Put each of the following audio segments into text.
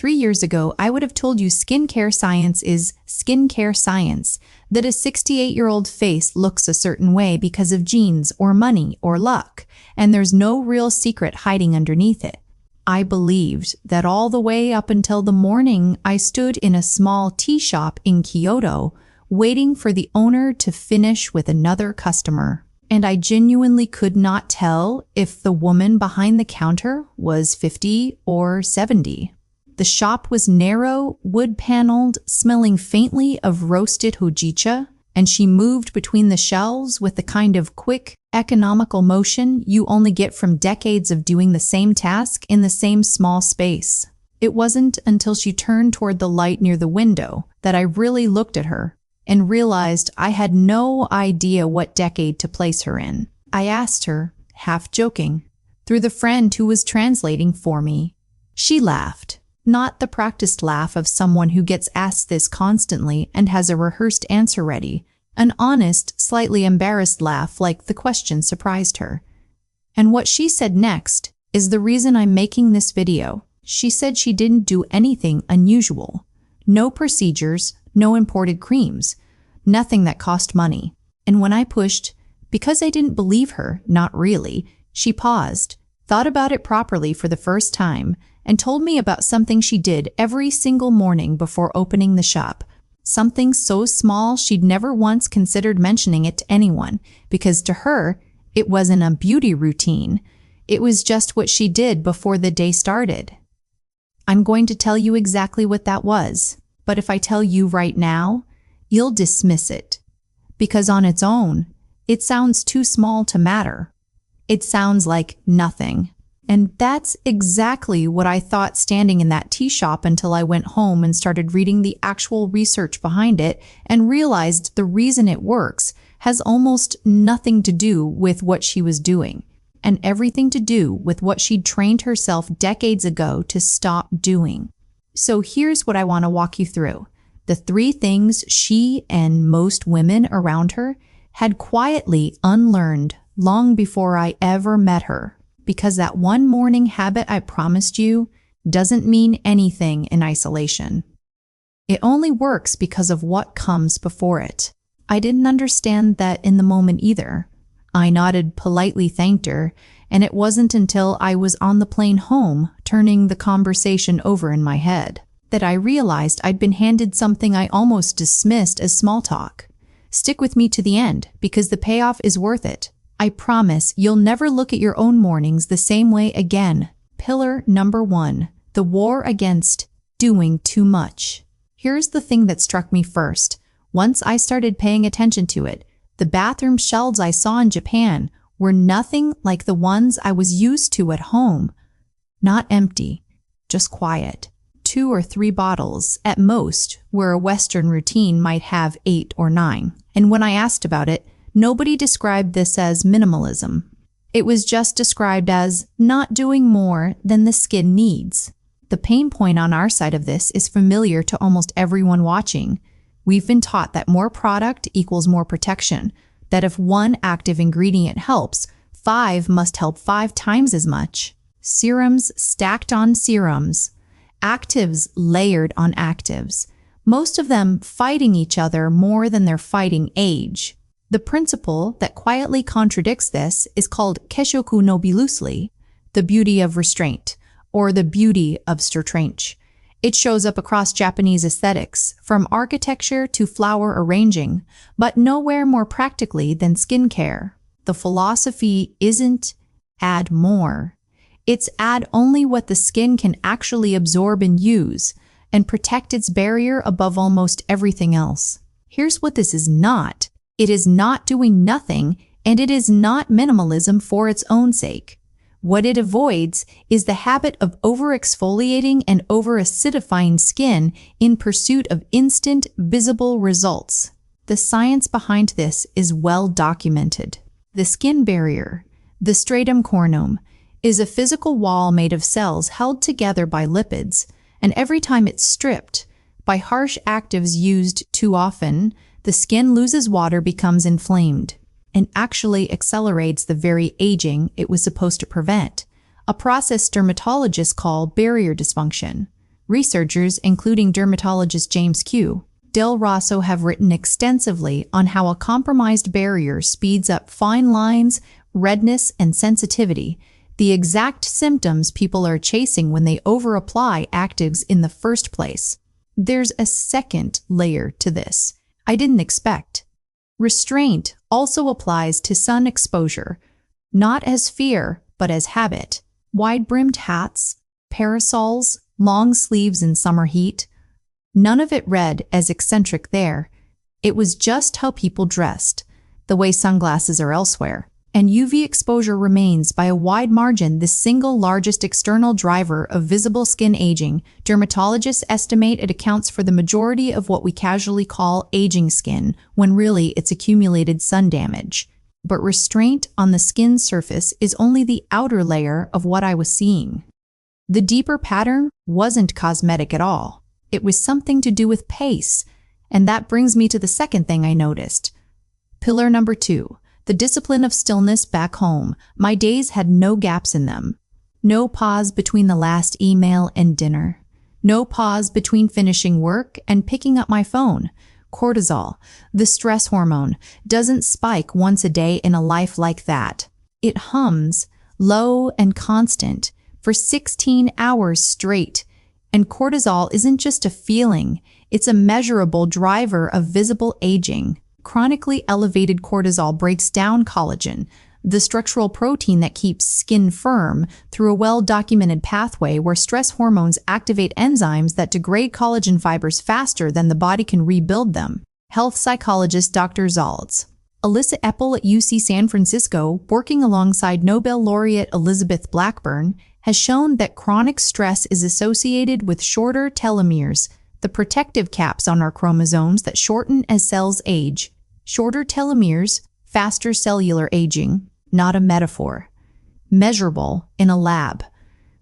3 years ago, I would have told you skincare science is skincare science, that a 68-year-old face looks a certain way because of genes or money or luck, and there's no real secret hiding underneath it. I believed that all the way up until the morning I stood in a small tea shop in Kyoto, waiting for the owner to finish with another customer. And I genuinely could not tell if the woman behind the counter was 50 or 70. The shop was narrow, wood-paneled, smelling faintly of roasted hojicha, and she moved between the shelves with the kind of quick, economical motion you only get from decades of doing the same task in the same small space. It wasn't until she turned toward the light near the window that I really looked at her and realized I had no idea what decade to place her in. I asked her, half joking, through the friend who was translating for me. She laughed, not the practiced laugh of someone who gets asked this constantly and has a rehearsed answer ready, an honest, slightly embarrassed laugh like the question surprised her. And what she said next is the reason I'm making this video. She said she didn't do anything unusual. No procedures, no imported creams, nothing that cost money. And when I pushed, because I didn't believe her, not really, she paused, thought about it properly for the first time, and told me about something she did every single morning before opening the shop. Something so small she'd never once considered mentioning it to anyone, because to her, it wasn't a beauty routine. It was just what she did before the day started. I'm going to tell you exactly what that was. But if I tell you right now, you'll dismiss it. Because on its own, it sounds too small to matter. It sounds like nothing. And that's exactly what I thought standing in that tea shop until I went home and started reading the actual research behind it and realized the reason it works has almost nothing to do with what she was doing, and everything to do with what she'd trained herself decades ago to stop doing. So here's what I want to walk you through. The 3 things she and most women around her had quietly unlearned long before I ever met her. Because that one morning habit I promised you doesn't mean anything in isolation. It only works because of what comes before it. I didn't understand that in the moment either. I nodded, politely thanked her, and it wasn't until I was on the plane home, turning the conversation over in my head, that I realized I'd been handed something I almost dismissed as small talk. Stick with me to the end, because the payoff is worth it. I promise you'll never look at your own mornings the same way again. Pillar number 1, the war against doing too much. Here's the thing that struck me first. Once I started paying attention to it, the bathroom shelves I saw in Japan were nothing like the ones I was used to at home. Not empty, just quiet. 2 or 3 bottles, at most, where a Western routine might have 8 or 9. And when I asked about it, nobody described this as minimalism. It was just described as not doing more than the skin needs. The pain point on our side of this is familiar to almost everyone watching. We've been taught that more product equals more protection, that if one active ingredient helps, 5 must help 5 times as much. Serums stacked on serums, actives layered on actives, most of them fighting each other more than they're fighting age. The principle that quietly contradicts this is called Keshoku no Bilusli, the beauty of restraint, or the beauty of Sturtranch. It shows up across Japanese aesthetics, from architecture to flower arranging, but nowhere more practically than skincare. The philosophy isn't add more. It's add only what the skin can actually absorb and use, and protect its barrier above almost everything else. Here's what this is not. It is not doing nothing, and it is not minimalism for its own sake. What it avoids is the habit of over-exfoliating and over-acidifying skin in pursuit of instant, visible results. The science behind this is well documented. The skin barrier, the stratum corneum, is a physical wall made of cells held together by lipids, and every time it's stripped, by harsh actives used too often, the skin loses water, becomes inflamed, and actually accelerates the very aging it was supposed to prevent, a process dermatologists call barrier dysfunction. Researchers, including dermatologist James Q. Del Rosso, have written extensively on how a compromised barrier speeds up fine lines, redness, and sensitivity, the exact symptoms people are chasing when they over-apply actives in the first place. There's a second layer to this I didn't expect. Restraint also applies to sun exposure, not as fear, but as habit. Wide-brimmed hats, parasols, long sleeves in summer heat. None of it read as eccentric there. It was just how people dressed, the way sunglasses are elsewhere. And UV exposure remains by a wide margin the single largest external driver of visible skin aging. Dermatologists estimate it accounts for the majority of what we casually call aging skin, when really it's accumulated sun damage. But restraint on the skin surface is only the outer layer of what I was seeing. The deeper pattern wasn't cosmetic at all. It was something to do with pace, and that brings me to the second thing I noticed. Pillar number 2. The discipline of stillness back home. My days had no gaps in them. No pause between the last email and dinner. No pause between finishing work and picking up my phone. Cortisol, the stress hormone, doesn't spike once a day in a life like that. It hums, low and constant, for 16 hours straight. And cortisol isn't just a feeling, it's a measurable driver of visible aging. Chronically elevated cortisol breaks down collagen, the structural protein that keeps skin firm, through a well-documented pathway where stress hormones activate enzymes that degrade collagen fibers faster than the body can rebuild them. Health psychologist Dr. Zaltz. Alyssa Epple at UC San Francisco, working alongside Nobel laureate Elizabeth Blackburn, has shown that chronic stress is associated with shorter telomeres, the protective caps on our chromosomes that shorten as cells age. Shorter telomeres, faster cellular aging, not a metaphor. Measurable in a lab.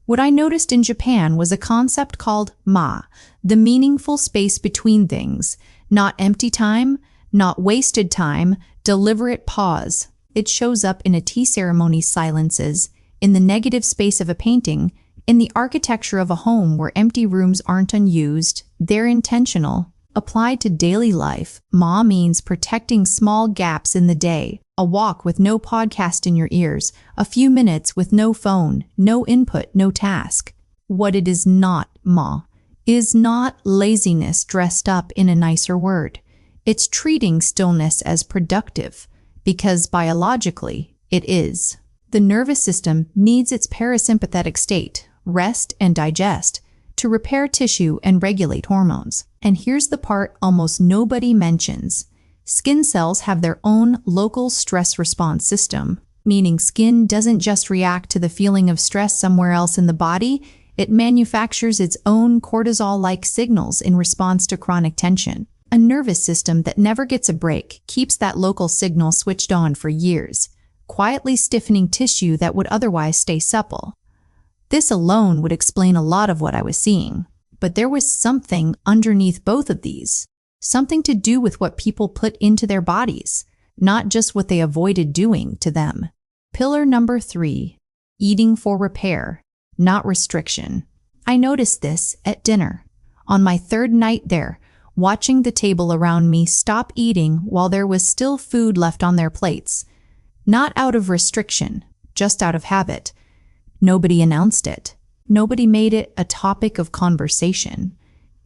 What I noticed in Japan was a concept called ma, the meaningful space between things, not empty time, not wasted time, deliberate pause. It shows up in a tea ceremony's silences, in the negative space of a painting, in the architecture of a home where empty rooms aren't unused, they're intentional. Applied to daily life, ma means protecting small gaps in the day, a walk with no podcast in your ears, a few minutes with no phone, no input, no task. What it is not, ma, is not laziness dressed up in a nicer word. It's treating stillness as productive, because biologically, it is. The nervous system needs its parasympathetic state, rest and digest, to repair tissue and regulate hormones. And here's the part almost nobody mentions. Skin cells have their own local stress response system, meaning skin doesn't just react to the feeling of stress somewhere else in the body, it manufactures its own cortisol-like signals in response to chronic tension. A nervous system that never gets a break keeps that local signal switched on for years, quietly stiffening tissue that would otherwise stay supple. This alone would explain a lot of what I was seeing. But there was something underneath both of these, something to do with what people put into their bodies, not just what they avoided doing to them. Pillar number 3, eating for repair, not restriction. I noticed this at dinner. On my third night there, watching the table around me stop eating while there was still food left on their plates. Not out of restriction, just out of habit. Nobody announced it. Nobody made it a topic of conversation.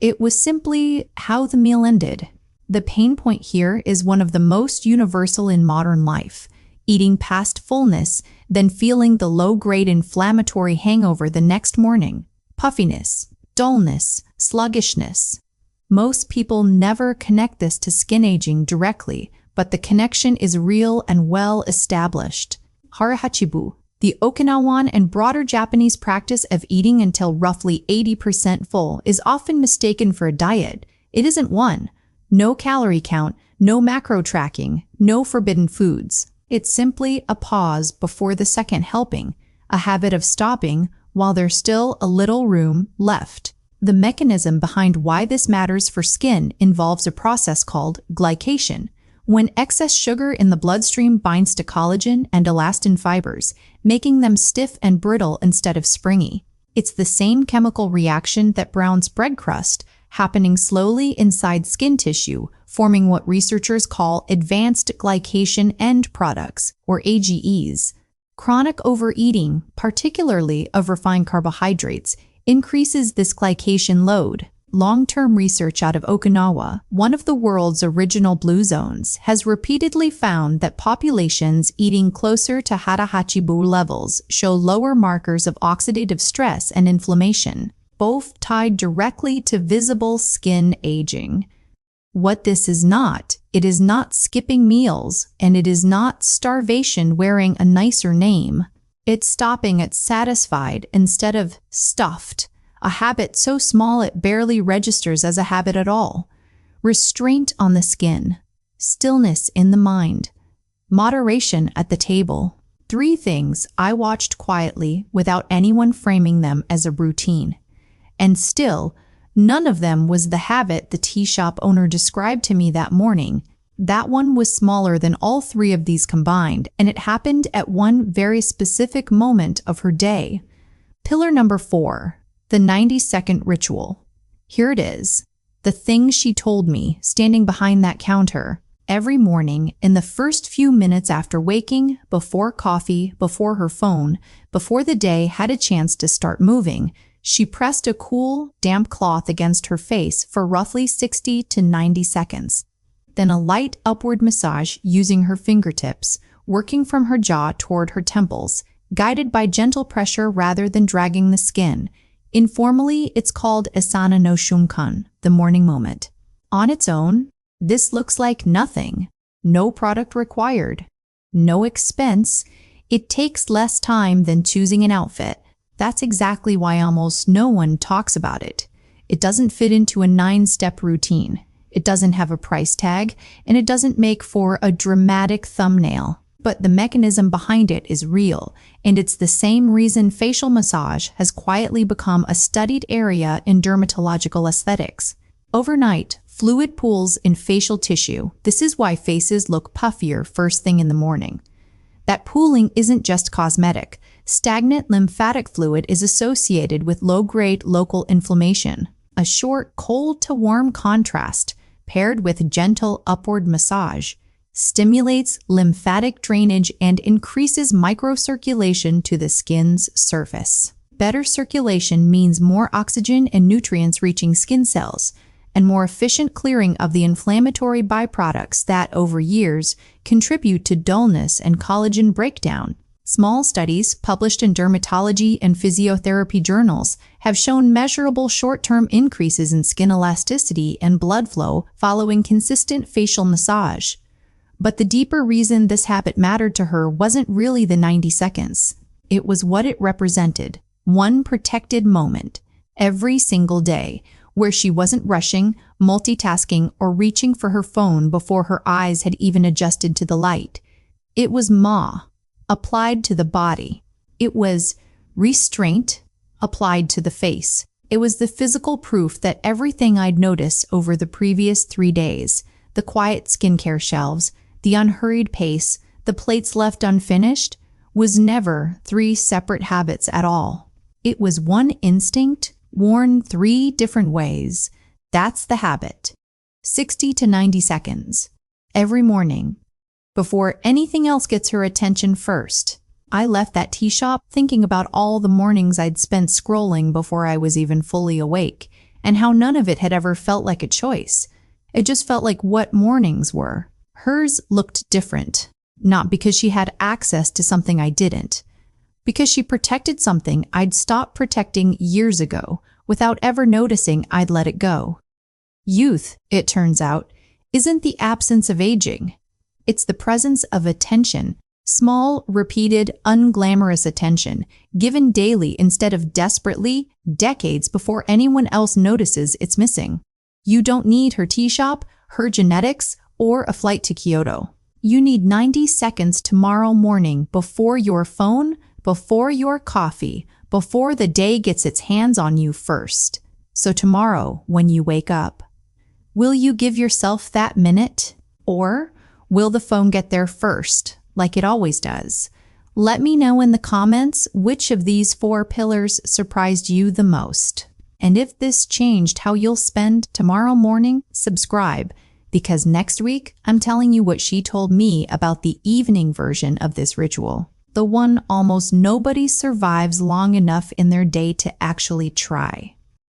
It was simply how the meal ended. The pain point here is one of the most universal in modern life. Eating past fullness, then feeling the low-grade inflammatory hangover the next morning. Puffiness, dullness, sluggishness. Most people never connect this to skin aging directly, but the connection is real and well established. Harahachibu, the Okinawan and broader Japanese practice of eating until roughly 80% full, is often mistaken for a diet. It isn't one. No calorie count, no macro tracking, no forbidden foods. It's simply a pause before the second helping, a habit of stopping while there's still a little room left. The mechanism behind why this matters for skin involves a process called glycation, when excess sugar in the bloodstream binds to collagen and elastin fibers, making them stiff and brittle instead of springy. It's the same chemical reaction that browns bread crust, happening slowly inside skin tissue, forming what researchers call advanced glycation end products, or AGEs. Chronic overeating, particularly of refined carbohydrates, increases this glycation load. Long-term research out of Okinawa, one of the world's original blue zones, has repeatedly found that populations eating closer to Hara-Hachibu levels show lower markers of oxidative stress and inflammation, both tied directly to visible skin aging. What this is not, it is not skipping meals, and it is not starvation wearing a nicer name. It's stopping at satisfied instead of stuffed. A habit so small it barely registers as a habit at all. Restraint on the skin, stillness in the mind, moderation at the table. 3 things I watched quietly without anyone framing them as a routine. And still, none of them was the habit the tea shop owner described to me that morning. That one was smaller than all 3 of these combined, and it happened at one very specific moment of her day. Pillar number 4. The 90-second ritual. Here it is. The thing she told me, standing behind that counter, every morning in the first few minutes after waking, before coffee, before her phone, before the day had a chance to start moving, she pressed a cool, damp cloth against her face for roughly 60 to 90 seconds. Then a light upward massage using her fingertips, working from her jaw toward her temples, guided by gentle pressure rather than dragging the skin. Informally, it's called Asana no Shunkan, the morning moment. On its own, this looks like nothing. No product required. No expense. It takes less time than choosing an outfit. That's exactly why almost no one talks about it. It doesn't fit into a 9-step routine. It doesn't have a price tag, and it doesn't make for a dramatic thumbnail. But the mechanism behind it is real, and it's the same reason facial massage has quietly become a studied area in dermatological aesthetics. Overnight, fluid pools in facial tissue. This is why faces look puffier first thing in the morning. That pooling isn't just cosmetic. Stagnant lymphatic fluid is associated with low-grade local inflammation. A short cold to warm contrast, paired with gentle upward massage, stimulates lymphatic drainage and increases microcirculation to the skin's surface. Better circulation means more oxygen and nutrients reaching skin cells, and more efficient clearing of the inflammatory byproducts that, over years, contribute to dullness and collagen breakdown. Small studies published in dermatology and physiotherapy journals have shown measurable short-term increases in skin elasticity and blood flow following consistent facial massage. But the deeper reason this habit mattered to her wasn't really the 90 seconds. It was what it represented, one protected moment, every single day, where she wasn't rushing, multitasking, or reaching for her phone before her eyes had even adjusted to the light. It was Ma, applied to the body. It was restraint, applied to the face. It was the physical proof that everything I'd noticed over the previous 3 days, the quiet skincare shelves, the unhurried pace, the plates left unfinished, was never 3 separate habits at all. It was one instinct, worn 3 different ways. That's the habit. 60 to 90 seconds. Every morning. Before anything else gets her attention first. I left that tea shop thinking about all the mornings I'd spent scrolling before I was even fully awake, and how none of it had ever felt like a choice. It just felt like what mornings were. Hers looked different, not because she had access to something I didn't, because she protected something I'd stopped protecting years ago without ever noticing I'd let it go. Youth, it turns out, isn't the absence of aging. It's the presence of attention, small, repeated, unglamorous attention, given daily instead of desperately, decades before anyone else notices it's missing. You don't need her tea shop, her genetics, or a flight to Kyoto. You need 90 seconds tomorrow morning before your phone, before your coffee, before the day gets its hands on you first. So tomorrow, when you wake up, will you give yourself that minute? Or will the phone get there first, like it always does? Let me know in the comments which of these 4 pillars surprised you the most. And if this changed how you'll spend tomorrow morning, subscribe, because next week I'm telling you what she told me about the evening version of this ritual, the one almost nobody survives long enough in their day to actually try.